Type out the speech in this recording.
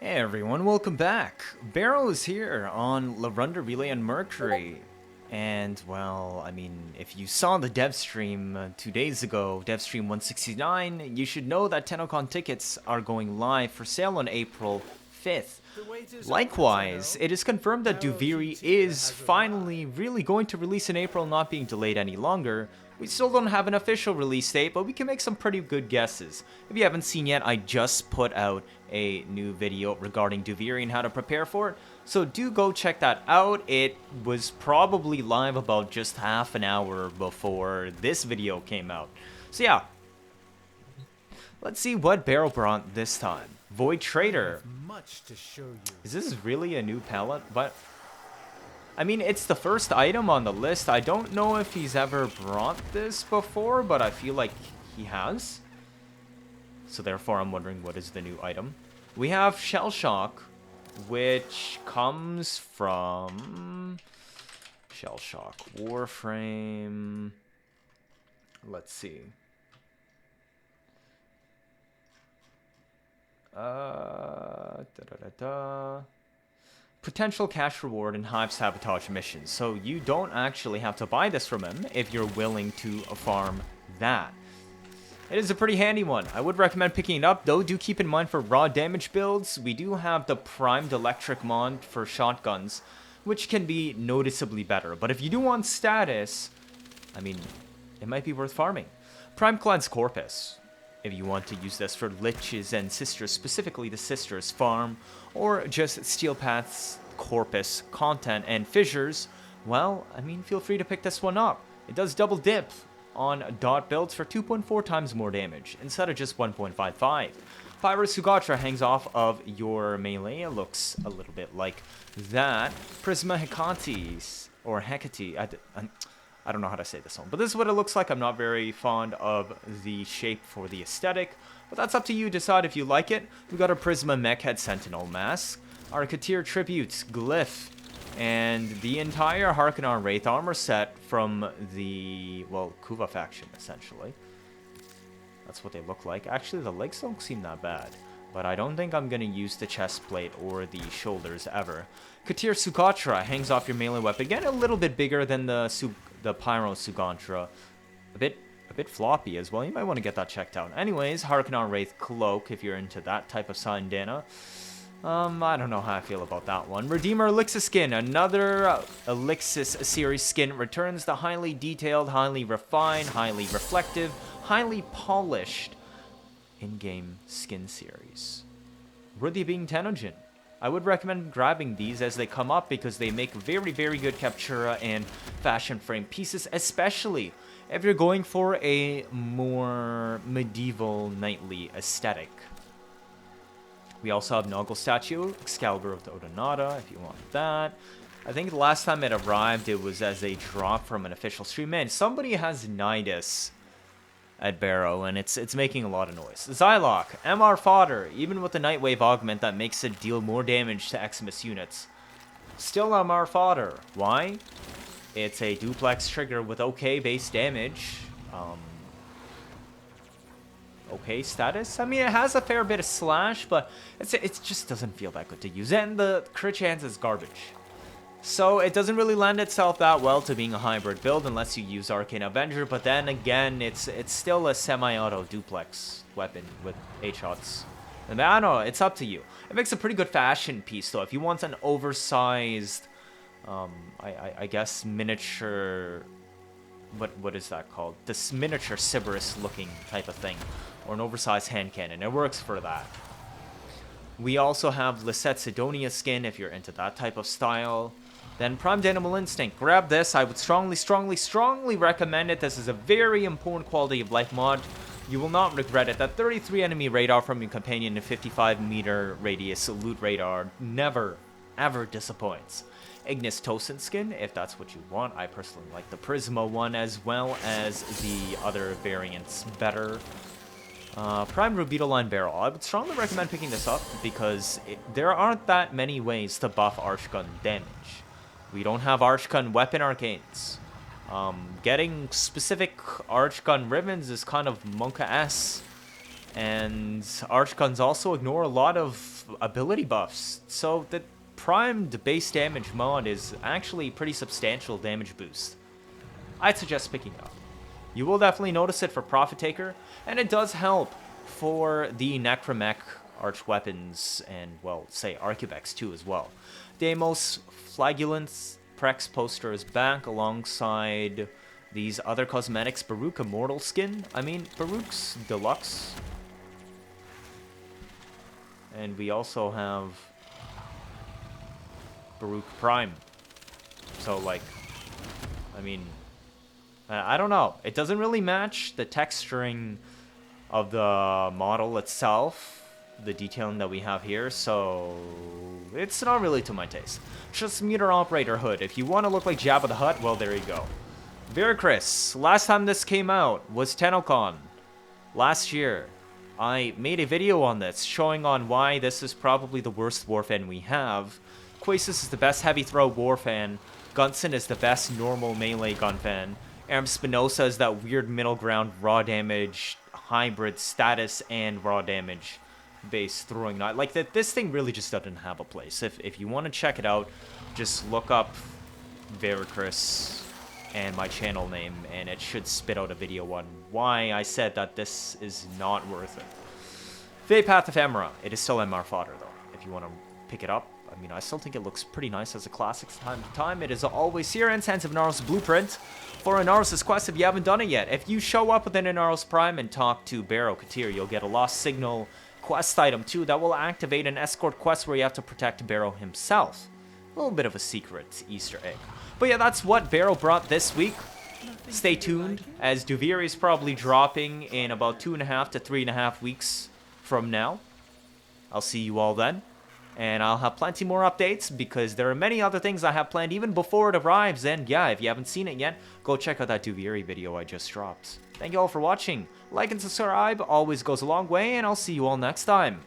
Hey everyone, welcome back. Baro is here on Larunda Relay and Mercury. And, well, I mean, if you saw the dev stream 2 days ago, dev stream 169, you should know that Tennocon tickets are going live for sale on April 5th. Likewise, it is confirmed that DUVIRI is finally really going to release in April, not being delayed any longer. We still don't have an official release date, but we can make some pretty good guesses. If you haven't seen yet, I just put out a new video regarding DUVIRI and how to prepare for it, so do go check that out. It was probably live about just half an hour before this video came out. So yeah, let's see what Baro brought this time. Void Trader. Much to show you. Is this really a new palette? But I mean, it's the first item on the list. I don't know if he's ever brought this before, but I feel like he has. So therefore, I'm wondering what is the new item. We have Shell Shock, which comes from Shell Shock Warframe. Let's see. Potential cash reward and hive sabotage missions. So you don't actually have to buy this from him if you're willing to farm that. It is a pretty handy one. I would recommend picking it up, though do keep in mind for raw damage builds, we do have the primed electric mod for shotguns, which can be noticeably better. But if you do want status, I mean, it might be worth farming. Prime Cleanse Corpus. If you want to use this for liches and sisters, specifically the sisters farm, or just Steel Path Corpus content and fissures, well, I mean, feel free to pick this one up. It does double dip on dot builds for 2.4 times more damage, instead of just 1.55. Pyro Sugatra hangs off of your melee. It looks a little bit like that. Prisma Hecate's, or Hecate, I don't know how to say this one, but this is what it looks like. I'm not very fond of the shape for the aesthetic, but that's up to you. Decide if you like it. We got a Prisma Mech Head Sentinel mask, our Teer Tribute Glyph, and the entire Harkonnen Wraith armor set from the, well, Kuva faction, essentially. That's what they look like. Actually, the legs don't seem that bad, but I don't think I'm going to use the chest plate or the shoulders ever. Teer Sugatra hangs off your melee weapon. Again, a little bit bigger than the Pyro Sugatra. A bit floppy as well. You might want to get that checked out. Anyways, Harkonnen Wraith Cloak, if you're into that type of Sandana. I don't know how I feel about that one. Redeemer Elixir skin. Another Elixir series skin returns the highly detailed, highly refined, highly reflective, highly polished in-game skin series. Worthy being Tennocon. I would recommend grabbing these as they come up because they make very, very good captura and fashion frame pieces, especially if you're going for a more medieval knightly aesthetic. We also have Noggle Statue, Excalibur of the Odonata, if you want that. I think the last time it arrived, it was as a drop from an official stream. Man, somebody has Nidus at Baro, and it's making a lot of noise. Zylok, MR Fodder, even with the Nightwave augment that makes it deal more damage to Eximus units. Still MR Fodder. Why? It's a duplex trigger with okay base damage. Okay status. I mean, it has a fair bit of slash, but it just doesn't feel that good to use. And the crit chance is garbage. So it doesn't really lend itself that well to being a hybrid build unless you use Arcane Avenger, but then again, it's still a semi-auto duplex weapon with 8 shots. And I don't know, it's up to you. It makes a pretty good fashion piece though. If you want an oversized, I guess miniature, what is that called? This miniature Sybaris looking type of thing, or an oversized hand cannon, it works for that. We also have Lisette Sidonia skin if you're into that type of style. Then Primed Animal Instinct. Grab this. I would strongly recommend it. This is a very important quality of life mod. You will not regret it. That 33 enemy radar from your companion in 55 meter radius loot radar never, ever disappoints. Ignis Tosin skin, if that's what you want. I personally like the Prisma one as well as the other variants better. Prime Rubedo-Lined barrel. I would strongly recommend picking this up because there aren't that many ways to buff Archgun damage. We don't have Archgun weapon arcanes. Getting specific Archgun ribbons is kind of Monka-esque. And Archguns also ignore a lot of ability buffs, so the primed base damage mod is actually a pretty substantial damage boost. I'd suggest picking it up. You will definitely notice it for Prophet Taker, and it does help for the Necromech archweapons and, well, say Arcubex too as well. Deimos Flagellant's Prex poster is back alongside these other cosmetics. Baruch Immortal skin. I mean, Baruch's Deluxe. And we also have Baruch Prime. So, like, I mean, I don't know. It doesn't really match the texturing of the model itself, the detailing that we have here, so it's not really to my taste. Just Meter Operator Hood. If you want to look like Jabba the Hutt, well, there you go. Vericres. Last time this came out was Tennocon. Last year. I made a video on this, showing on why this is probably the worst Warfan we have. Quasis is the best heavy throw Warfan. Gunson is the best normal melee Gunfan. Aram Spinoza is that weird middle ground raw damage, hybrid status, and raw damage based throwing knife. Like, this thing really just doesn't have a place. If you want to check it out, just look up Vericres and my channel name, and it should spit out a video on why I said that this is not worth it. Fate Path Ephemera. It is still MR Fodder, though, if you want to pick it up. I mean, I still think it looks pretty nice as a classic from time to time. It is always here in Sands of Inaros Blueprint for Inaros' quest if you haven't done it yet. If you show up within Inaros Prime and talk to Baro, Teer, you'll get a Lost Signal quest item too that will activate an escort quest where you have to protect Baro himself. A little bit of a secret Easter egg. But yeah, that's what Baro brought this week. Stay tuned, as DUVIRI is probably dropping in about 2.5 to 3.5 weeks from now. I'll see you all then. And I'll have plenty more updates because there are many other things I have planned even before it arrives. And yeah, if you haven't seen it yet, go check out that DUVIRI video I just dropped. Thank you all for watching. Like and subscribe always goes a long way, and I'll see you all next time.